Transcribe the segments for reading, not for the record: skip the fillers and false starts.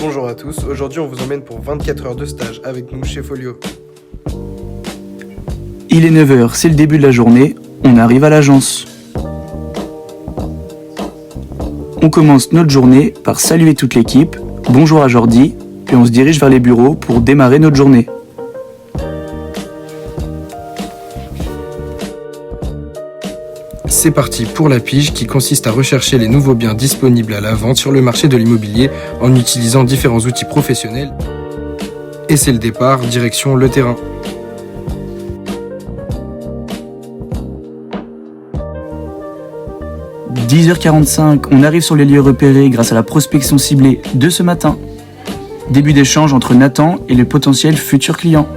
Bonjour à tous, aujourd'hui on vous emmène pour 24 heures de stage avec nous chez Folio. Il est 9h, c'est le début de la journée, on arrive à l'agence. On commence notre journée par saluer toute l'équipe, bonjour à Jordi, puis on se dirige vers les bureaux pour démarrer notre journée. C'est parti pour la pige qui consiste à rechercher les nouveaux biens disponibles à la vente sur le marché de l'immobilier en utilisant différents outils professionnels. Et c'est le départ, direction le terrain. « 10h45, on arrive sur les lieux repérés grâce à la prospection ciblée de ce matin. Début d'échange entre Nathan et le potentiel futur client.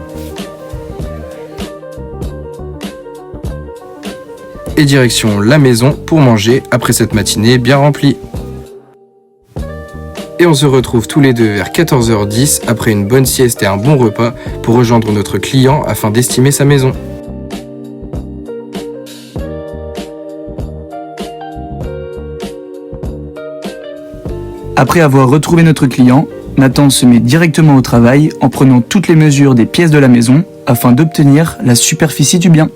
Et direction la maison pour manger après cette matinée bien remplie. Et on se retrouve tous les deux vers 14h10 après une bonne sieste et un bon repas pour rejoindre notre client afin d'estimer sa maison. Après avoir retrouvé notre client, Nathan se met directement au travail en prenant toutes les mesures des pièces de la maison afin d'obtenir la superficie du bien.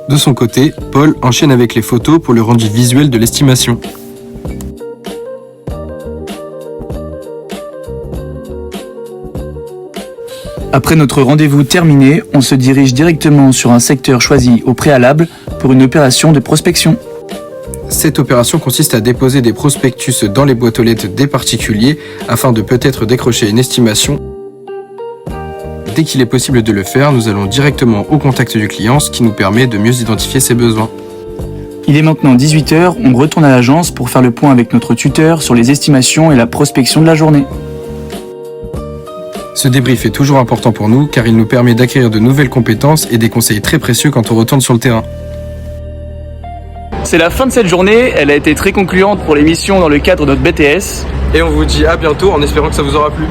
De son côté, Paul enchaîne avec les photos pour le rendu visuel de l'estimation. Après notre rendez-vous terminé, on se dirige directement sur un secteur choisi au préalable pour une opération de prospection. Cette opération consiste à déposer des prospectus dans les boîtes aux lettres des particuliers afin de peut-être décrocher une estimation. Dès qu'il est possible de le faire, nous allons directement au contact du client, ce qui nous permet de mieux identifier ses besoins. Il est maintenant 18h, on retourne à l'agence pour faire le point avec notre tuteur sur les estimations et la prospection de la journée. Ce débrief est toujours important pour nous car il nous permet d'acquérir de nouvelles compétences et des conseils très précieux quand on retourne sur le terrain. C'est la fin de cette journée, elle a été très concluante pour l'émission dans le cadre de notre BTS. Et on vous dit à bientôt en espérant que ça vous aura plu.